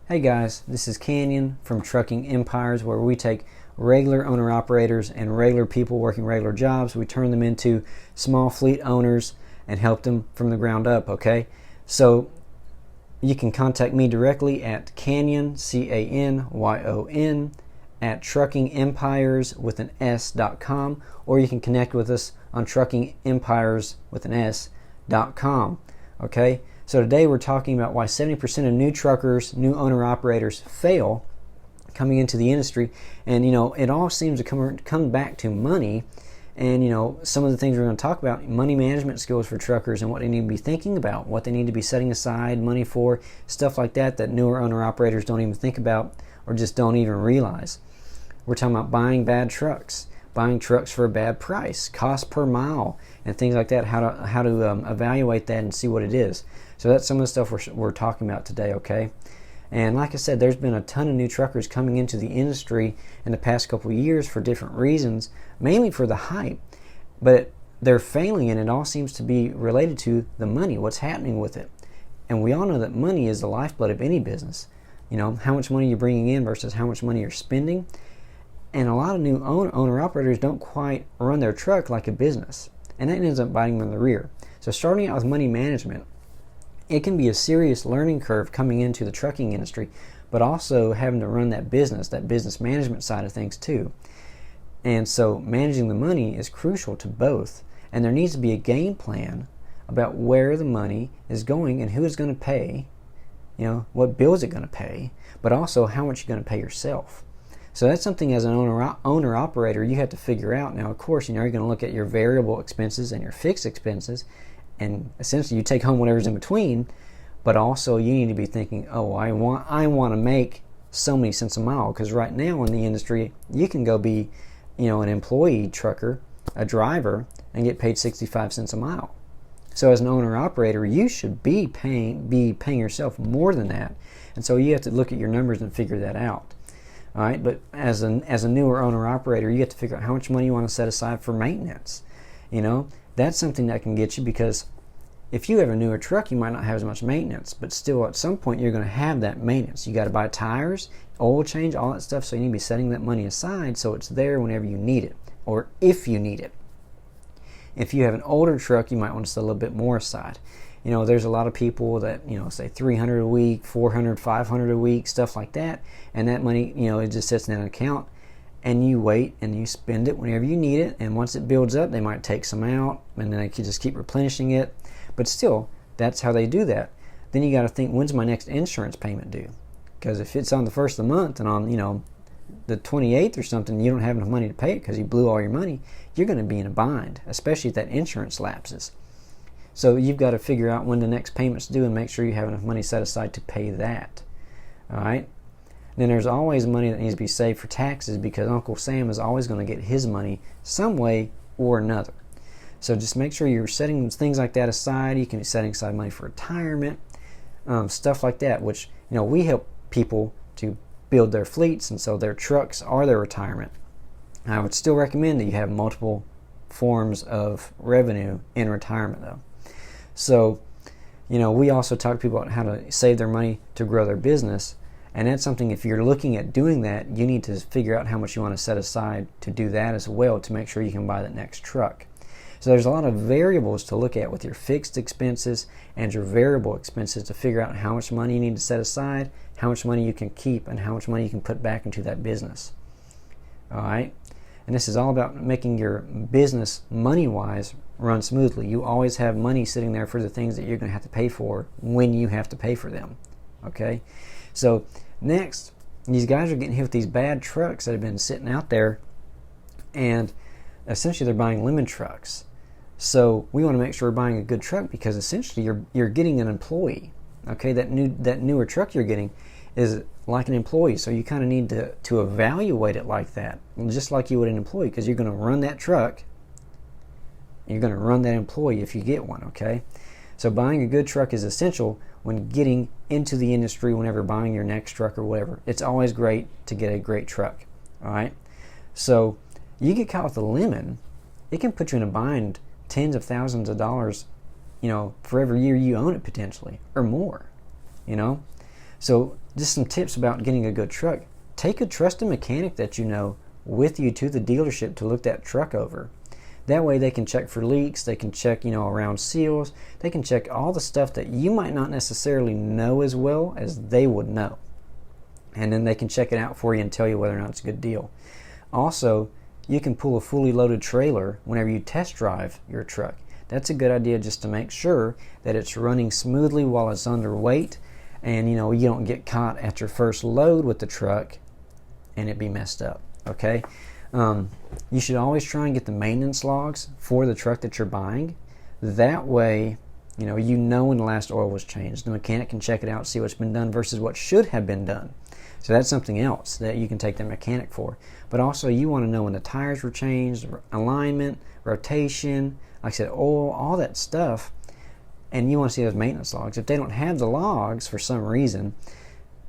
Hey guys, this is Canyon from Trucking Empires, where we take regular owner-operators and regular people working regular jobs. We turn them into small fleet owners and help them from the ground up, okay? So you can contact me directly at Canyon, C-A-N-Y-O-N, at truckingempires.com, or you can connect with us on truckingempires.com, okay? So today we're talking about why 70% of new truckers, new owner-operators fail coming into the industry. And, it all seems to come back to money. And, some of the things we're going to talk about, money management skills for truckers and what they need to be thinking about, what they need to be setting aside money for, stuff like that newer owner-operators don't even think about or just don't even realize. We're talking about buying bad trucks, buying trucks for a bad price, cost per mile, and things like that, how to evaluate that and see what it is. So that's some of the stuff we're talking about today, okay? And like I said, there's been a ton of new truckers coming into the industry in the past couple of years for different reasons, mainly for the hype. But they're failing, and it all seems to be related to the money, what's happening with it. And we all know that money is the lifeblood of any business. How much money you're bringing in versus how much money you're spending. And a lot of new owner-operators don't quite run their truck like a business. And that ends up biting them in the rear. So starting out with money management, it can be a serious learning curve coming into the trucking industry, but also having to run that business management side of things too. And so managing the money is crucial to both. And there needs to be a game plan about where the money is going and who is going to pay, what bill is it going to pay, but also how much you're going to pay yourself. So that's something as an owner-operator you have to figure out. Now, of course, you're going to look at your variable expenses and your fixed expenses, and essentially you take home whatever's in between, but also you need to be thinking, I want to make so many cents a mile, because right now in the industry you can go be an employee trucker, a driver, and get paid 65 cents a mile. So as an owner-operator, you should be paying yourself more than that, and so you have to look at your numbers and figure that out. All right, but as a newer owner-operator, you have to figure out how much money you want to set aside for maintenance. That's something that can get you, because if you have a newer truck, you might not have as much maintenance, but still at some point you're going to have that maintenance. You got to buy tires, oil change, all that stuff, so you need to be setting that money aside so it's there whenever you need it, or if you need it. If you have an older truck, you might want to set a little bit more aside. There's a lot of people that, say $300 a week, $400, $500 a week, stuff like that, and that money, it just sits in an account, and you wait and you spend it whenever you need it, and once it builds up, they might take some out, and then they can just keep replenishing it, but still, that's how they do that. Then you got to think, when's my next insurance payment due? Because if it's on the first of the month and on, the 28th or something, you don't have enough money to pay it because you blew all your money, you're going to be in a bind, especially if that insurance lapses. So you've got to figure out when the next payment's due and make sure you have enough money set aside to pay that. All right? Then there's always money that needs to be saved for taxes, because Uncle Sam is always going to get his money some way or another. So just make sure you're setting things like that aside. You can be setting aside money for retirement, stuff like that, which, we help people to build their fleets, and so their trucks are their retirement. I would still recommend that you have multiple forms of revenue in retirement, though. So, we also talk to people about how to save their money to grow their business. And that's something, if you're looking at doing that, you need to figure out how much you want to set aside to do that as well, to make sure you can buy that next truck. So there's a lot of variables to look at with your fixed expenses and your variable expenses to figure out how much money you need to set aside, how much money you can keep, and how much money you can put back into that business. All right? And this is all about making your business, money-wise, run smoothly. You always have money sitting there for the things that you're going to have to pay for when you have to pay for them. Okay? So next, these guys are getting hit with these bad trucks that have been sitting out there, and essentially they're buying lemon trucks. So we want to make sure we're buying a good truck, because essentially you're getting an employee. Okay? That newer truck you're getting is like an employee, so you kind of need to evaluate it like that, just like you would an employee, because you're going to run that truck. You're going to run that employee if you get one, okay? So buying a good truck is essential when getting into the industry, whenever buying your next truck or whatever. It's always great to get a great truck, all right? So you get caught with a lemon, it can put you in a bind, tens of thousands of dollars, for every year you own it potentially, or more, So just some tips about getting a good truck. Take a trusted mechanic that you know with you to the dealership to look that truck over. That way they can check for leaks, they can check, around seals, they can check all the stuff that you might not necessarily know as well as they would know. And then they can check it out for you and tell you whether or not it's a good deal. Also, you can pull a fully loaded trailer whenever you test drive your truck. That's a good idea just to make sure that it's running smoothly while it's underweight, and you don't get caught at your first load with the truck and it be messed up. Okay? You should always try and get the maintenance logs for the truck that you're buying. That way, you know when the last oil was changed. The mechanic can check it out, see what's been done versus what should have been done. So that's something else that you can take the mechanic for. But also you want to know when the tires were changed, alignment, rotation, like I said, oil, all that stuff. And you want to see those maintenance logs. If they don't have the logs for some reason,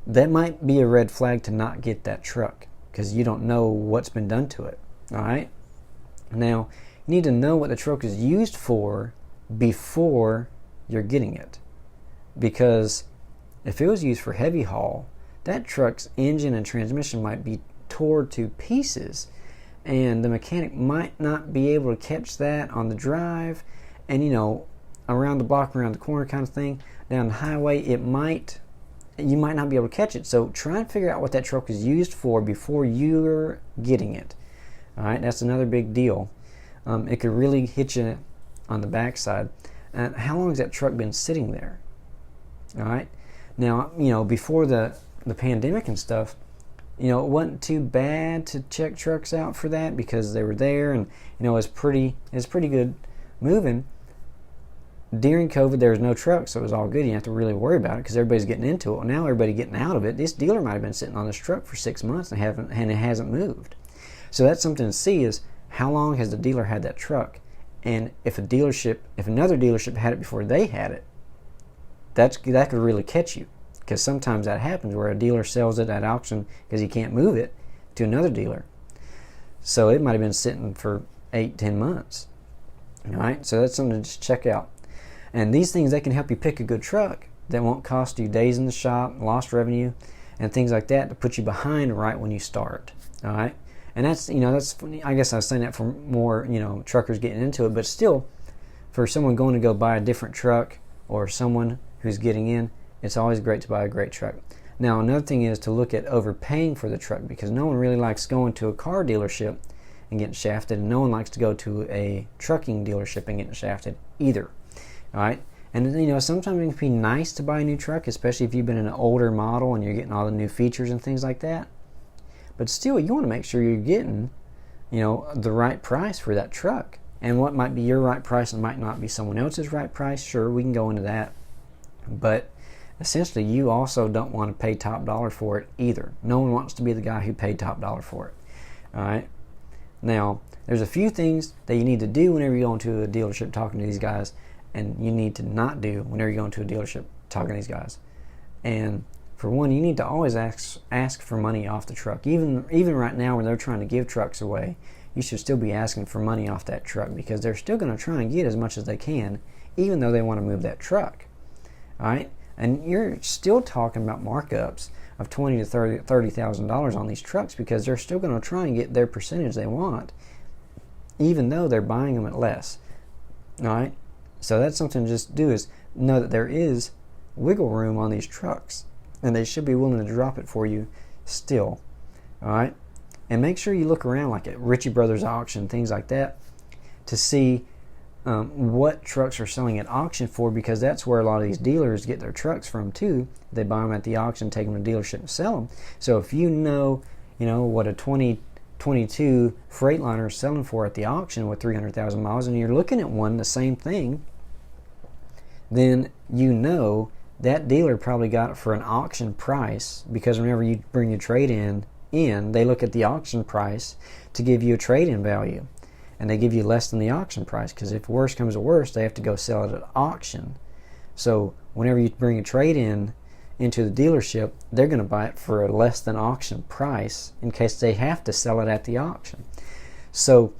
that might be a red flag to not get that truck, because you don't know what's been done to it. All right? Now, you need to know what the truck is used for before you're getting it. Because if it was used for heavy haul, that truck's engine and transmission might be torn to pieces, and the mechanic might not be able to catch that on the drive, and around the block, around the corner kind of thing, down the highway, you might not be able to catch it. So try and figure out what that truck is used for before you're getting it. All right, that's another big deal. It could really hit you on the backside. And how long has that truck been sitting there? All right. Now, before the pandemic and stuff, it wasn't too bad to check trucks out for that because they were there, and it's pretty good moving. During COVID, there was no truck, so it was all good. You didn't have to really worry about it because everybody's getting into it. Well, now everybody getting out of it. This dealer might have been sitting on this truck for 6 months and it hasn't moved. So that's something to see, is how long has the dealer had that truck, and if another dealership had it before they had it, that could really catch you, because sometimes that happens where a dealer sells it at auction because he can't move it to another dealer. So it might have been sitting for 8-10 months. All right, so that's something to just check out. And these things, they can help you pick a good truck that won't cost you days in the shop, lost revenue, and things like that to put you behind right when you start. All right, and that's I guess I was saying that for more truckers getting into it, but still, for someone going to go buy a different truck or someone who's getting in, it's always great to buy a great truck. Now, another thing is to look at overpaying for the truck, because no one really likes going to a car dealership and getting shafted, and no one likes to go to a trucking dealership and getting shafted either. All right, and sometimes it can be nice to buy a new truck, especially if you've been in an older model and you're getting all the new features and things like that. But still, you want to make sure you're getting, the right price for that truck. And what might be your right price and might not be someone else's right price. Sure, we can go into that. But essentially, you also don't want to pay top dollar for it either. No one wants to be the guy who paid top dollar for it. All right. Now, there's a few things that you need to do whenever you go into a dealership talking to these guys, and you need to not do whenever you go into a dealership talking to these guys. And for one, you need to always ask for money off the truck. Even right now, when they're trying to give trucks away, you should still be asking for money off that truck, because they're still going to try and get as much as they can, even though they want to move that truck. All right, and you're still talking about markups of $20,000 to $30,000 on these trucks, because they're still going to try and get their percentage they want, even though they're buying them at less. All right, so that's something to just do, is know that there is wiggle room on these trucks, and they should be willing to drop it for you still. All right, and make sure you look around, like at Ritchie Brothers auction, things like that, to see what trucks are selling at auction for, because that's where a lot of these dealers get their trucks from too. They buy them at the auction, take them to the dealership and sell them. So if you know what a 2022 Freightliner is selling for at the auction with 300,000 miles, and you're looking at one the same thing, then that dealer probably got it for an auction price, because whenever you bring your trade-in, they look at the auction price to give you a trade-in value. And they give you less than the auction price, because if worse comes to worse, they have to go sell it at auction. So whenever you bring a trade-in into the dealership, they're going to buy it for a less than auction price in case they have to sell it at the auction. So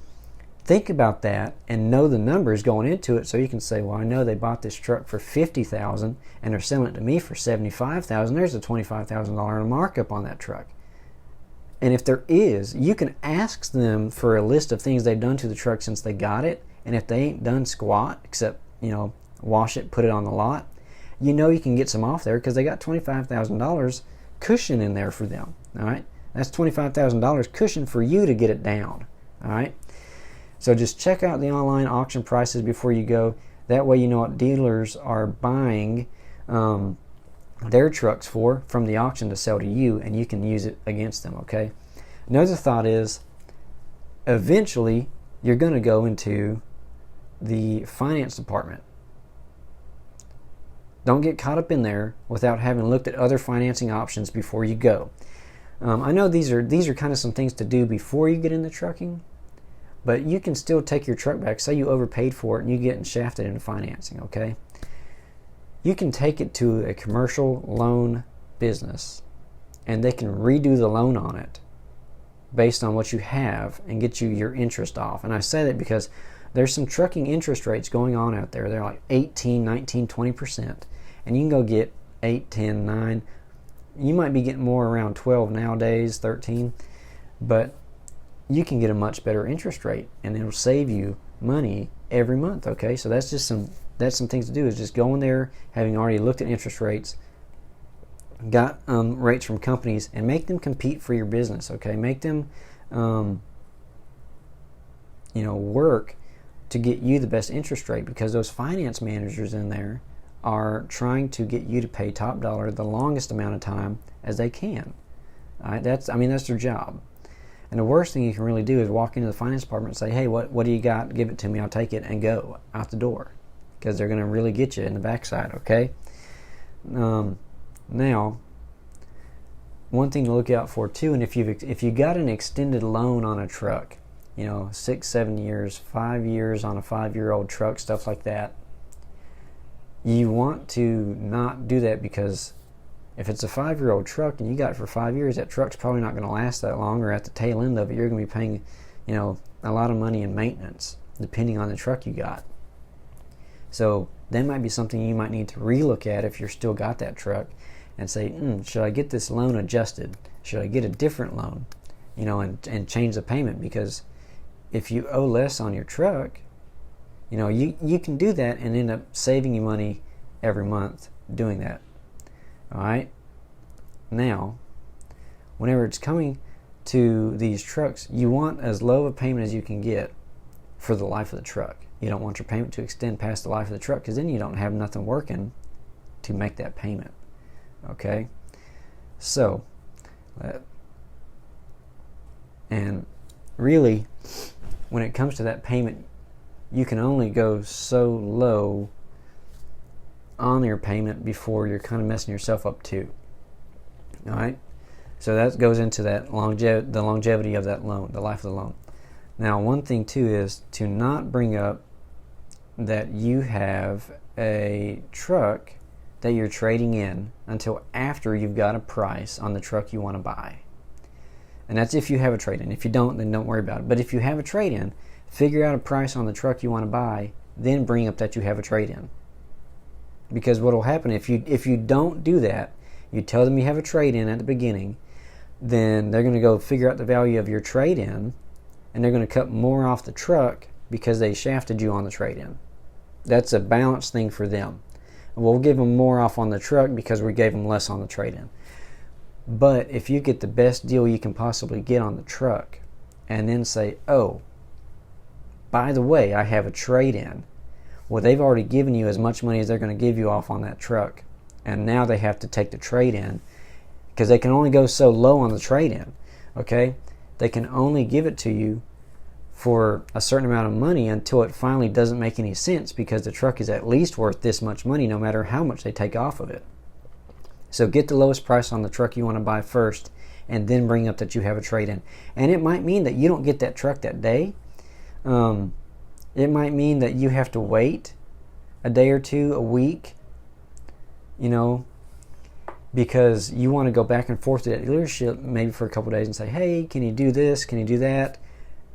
think about that and know the numbers going into it, so you can say, well, I know they bought this truck for $50,000 and they're selling it to me for $75,000. There's a $25,000 markup on that truck. And if there is, you can ask them for a list of things they've done to the truck since they got it. And if they ain't done squat except, wash it, put it on the lot, you can get some off there because they got $25,000 cushion in there for them. All right, that's $25,000 cushion for you to get it down. All right. So just check out the online auction prices before you go. That way you know what dealers are buying their trucks from the auction to sell to you, and you can use it against them, okay? Another thought is, eventually you're going to go into the finance department. Don't get caught up in there without having looked at other financing options before you go. I know these are kind of some things to do before you get into trucking, but you can still take your truck back. Say you overpaid for it and you get shafted into financing, okay? You can take it to a commercial loan business and they can redo the loan on it based on what you have and get you your interest off. And I say that because there's some trucking interest rates going on out there. They're like 18, 19, 20%. And you can go get 8, 10, 9. You might be getting more around 12 nowadays, 13. But you can get a much better interest rate and it'll save you money every month, okay? So that's some things to do, is just go in there having already looked at interest rates, got rates from companies, and make them compete for your business, okay? Make them work to get you the best interest rate, because those finance managers in there are trying to get you to pay top dollar the longest amount of time as they can. All right? That's their job. And the worst thing you can really do is walk into the finance department and say, hey, what do you got? Give it to me. I'll take it, and go out the door, because they're going to really get you in the backside, okay? Now, one thing to look out for too, and if you got an extended loan on a truck, 6, 7 years, 5 years on a 5-year-old truck, stuff like that, you want to not do that, because if it's a 5-year-old truck and you got it for 5 years, that truck's probably not going to last that long, or at the tail end of it, you're going to be paying, a lot of money in maintenance, depending on the truck you got. So that might be something you might need to relook at if you're still got that truck, and say, should I get this loan adjusted? Should I get a different loan? And change the payment, because if you owe less on your truck, you can do that and end up saving you money every month doing that. All right. Now, whenever it's coming to these trucks, you want as low a payment as you can get for the life of the truck. You don't want your payment to extend past the life of the truck, because then you don't have nothing working to make that payment. Okay? So, and really, when it comes to that payment, you can only go so low on your payment before you're kind of messing yourself up too. All right? So that goes into that the longevity of that loan, the life of the loan. Now, one thing too is to not bring up that you have a truck that you're trading in until after you've got a price on the truck you want to buy. And that's if you have a trade-in. If you don't, then don't worry about it. But if you have a trade-in, figure out a price on the truck you want to buy, then bring up that you have a trade-in. Because what will happen if you don't do that, you tell them you have a trade-in at the beginning, then they're going to go figure out the value of your trade-in, and they're going to cut more off the truck because they shafted you on the trade-in. That's a balanced thing for them. We'll give them more off on the truck because we gave them less on the trade-in. But if you get the best deal you can possibly get on the truck, and then say, oh, by the way, I have a trade-in. Well, they've already given you as much money as they're going to give you off on that truck. And now they have to take the trade-in, because they can only go so low on the trade-in. Okay? They can only give it to you for a certain amount of money until it finally doesn't make any sense, because the truck is at least worth this much money no matter how much they take off of it. So get the lowest price on the truck you want to buy first, and then bring up that you have a trade-in. And it might mean that you don't get that truck that day. It might mean that you have to wait a day or two, a week, because you want to go back and forth to that dealership maybe for a couple of days and say, hey, can you do this? Can you do that?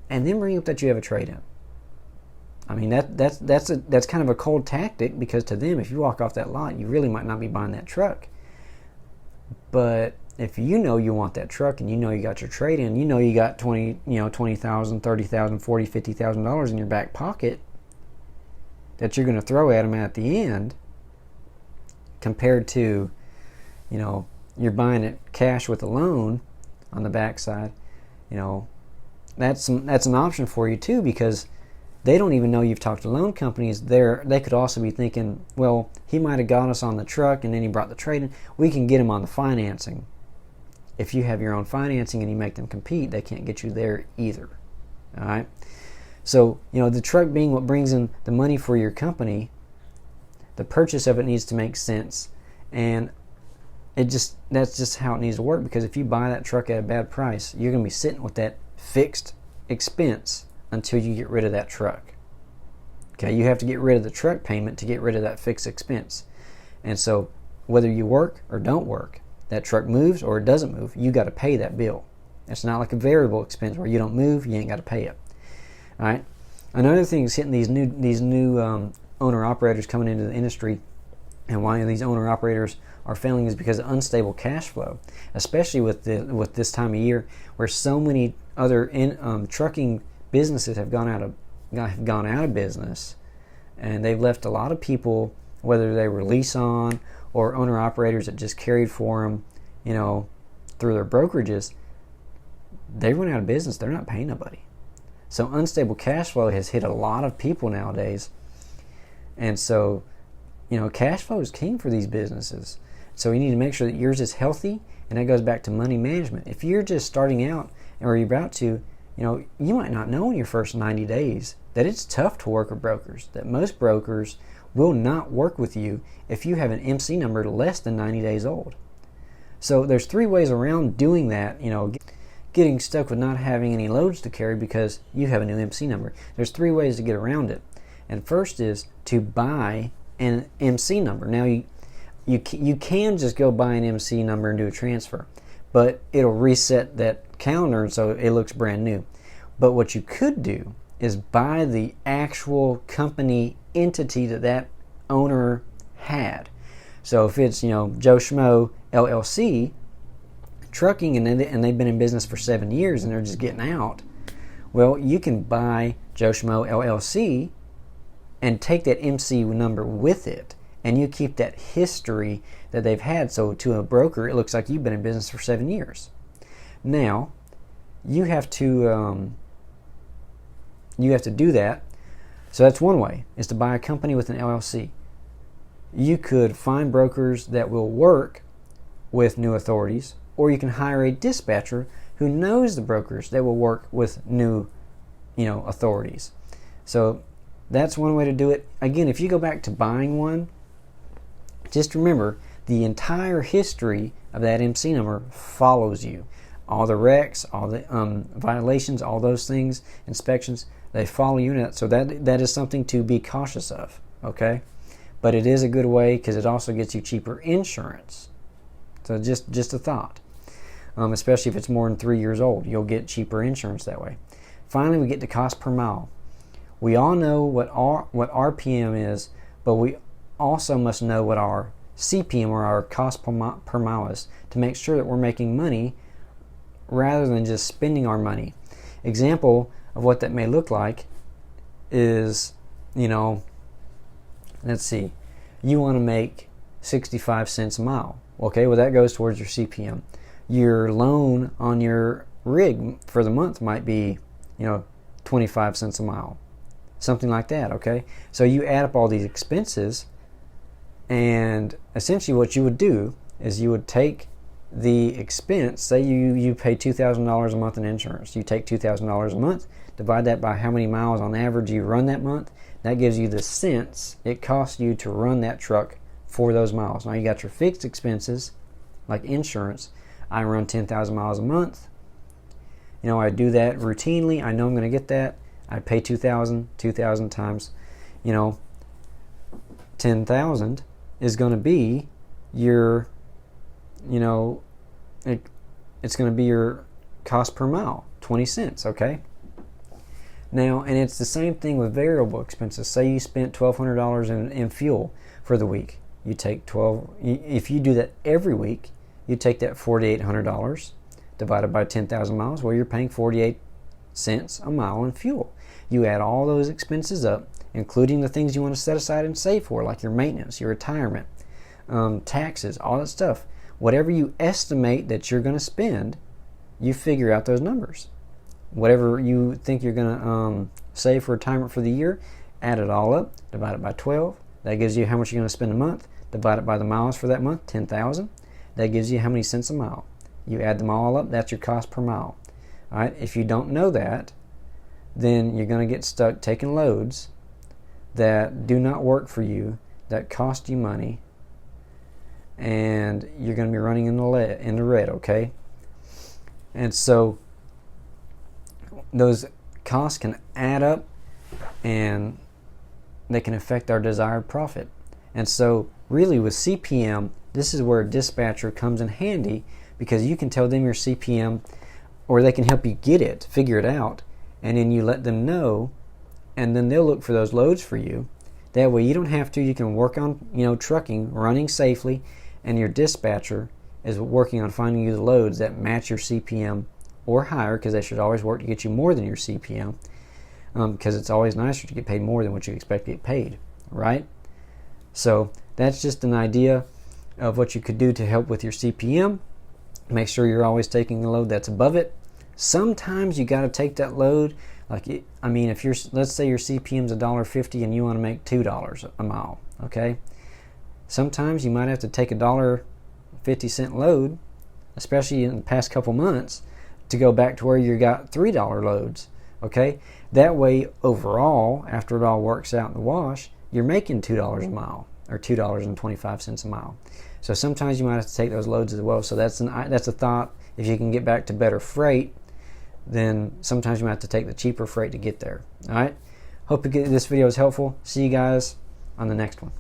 And then bring up that you have a trade-in. I mean, that's kind of a cold tactic, because to them, if you walk off that lot, you really might not be buying that truck. But if you know you want that truck, and you know you got your trade in, you know you got $20,000, $30,000, $40,000, $50,000 in your back pocket that you're going to throw at them at the end, compared to, you're buying it cash with a loan on the backside. That's an option for you too, because they don't even know you've talked to loan companies. They could also be thinking, well, he might have got us on the truck and then he brought the trade in. We can get him on the financing. If you have your own financing and you make them compete, they can't get you there either. All right. So, the truck being what brings in the money for your company, the purchase of it needs to make sense. And that's just how it needs to work, because if you buy that truck at a bad price, you're going to be sitting with that fixed expense until you get rid of that truck. Okay, you have to get rid of the truck payment to get rid of that fixed expense. And so whether you work or don't work, that truck moves or it doesn't move, you got to pay that bill. It's not like a variable expense where you don't move, you ain't got to pay it. All right. Another thing is hitting these new owner operators coming into the industry, and why these owner operators are failing is because of unstable cash flow, especially with this time of year, where so many other trucking businesses have gone out of business, and they've left a lot of people, whether they were lease on or owner operators that just carried for them, through their brokerages. They went out of business. They're not paying nobody. So unstable cash flow has hit a lot of people nowadays. And so, cash flow is king for these businesses. So you need to make sure that yours is healthy, and that goes back to money management. If you're just starting out, or you're about to, you might not know in your first 90 days that it's tough to work with brokers, that most brokers will not work with you if you have an MC number less than 90 days old. So there's 3 ways around doing that, getting stuck with not having any loads to carry because you have a new MC number. There's 3 ways to get around it. And first is to buy an MC number. Now you can just go buy an MC number and do a transfer, but it'll reset that calendar so it looks brand new. But what you could do is buy the actual company entity that owner had. So if it's Joe Schmo LLC trucking, and they've been in business for 7 years and they're just getting out, well, you can buy Joe Schmo LLC and take that MC number with it, and you keep that history that they've had. So to a broker, it looks like you've been in business for 7 years. Now you have to do that. So that's one way, is to buy a company with an LLC. You could find brokers that will work with new authorities, or you can hire a dispatcher who knows the brokers that will work with new, authorities. So that's one way to do it. Again, if you go back to buying one, just remember the entire history of that MC number follows you. All the wrecks, all the violations, all those things, inspections, they follow you. So that is something to be cautious of. Okay, but it is a good way because it also gets you cheaper insurance. So just a thought. Especially if it's more than 3 years old, you'll get cheaper insurance that way. Finally, we get to cost per mile. We all know what RPM is, but we also must know what our CPM, or our cost per mile, is, to make sure that we're making money rather than just spending our money. Example of what that may look like is, let's see, you want to make 65 cents a mile. Okay, well, that goes towards your CPM. Your loan on your rig for the month might be, 25 cents a mile. Something like that, okay? So you add up all these expenses, and essentially what you would do is you would take the expense. Say you pay $2,000 a month in insurance. You take $2,000 a month, divide that by how many miles on average you run that month. That gives you the cents it costs you to run that truck for those miles. Now you got your fixed expenses, like insurance. I run 10,000 miles a month. I do that routinely. I know I'm going to get that. I pay 2,000 times, 10,000 is going to be your, it's going to be your cost per mile, 20 cents, okay? Now, and it's the same thing with variable expenses. Say you spent $1,200 in fuel for the week. You take if you do that every week, you take that $4,800 divided by 10,000 miles. Well, you're paying 48 cents a mile in fuel. You add all those expenses up, including the things you want to set aside and save for, like your maintenance, your retirement, taxes, all that stuff. Whatever you estimate that you're going to spend, you figure out those numbers. Whatever you think you're going to save for retirement for the year, add it all up, divide it by 12. That gives you how much you're going to spend a month. Divide it by the miles for that month, 10,000. That gives you how many cents a mile. You add them all up, that's your cost per mile. All right. If you don't know that, then you're going to get stuck taking loads that do not work for you, that cost you money, and you're going to be running in the red, okay? And so those costs can add up, and they can affect our desired profit. And so really with CPM, this is where a dispatcher comes in handy, because you can tell them your CPM, or they can help you figure it out, and then you let them know, and then they'll look for those loads for you. That way you don't have to. You can work on trucking, running safely, and your dispatcher is working on finding you the loads that match your CPM or higher, because they should always work to get you more than your CPM, because it's always nicer to get paid more than what you expect to get paid, right? So that's just an idea of what you could do to help with your CPM. Make sure you're always taking a load that's above it. Sometimes you got to take that load. If let's say your CPM's $1.50 and you want to make $2 a mile, okay? Sometimes you might have to take a $1.50 load, especially in the past couple months, to go back to where you got $3 loads, okay? That way, overall, after it all works out in the wash, you're making $2 a mile, or $2.25 a mile. So sometimes you might have to take those loads as well. So that's a thought. If you can get back to better freight, then sometimes you might have to take the cheaper freight to get there. All right. Hope this video was helpful. See you guys on the next one.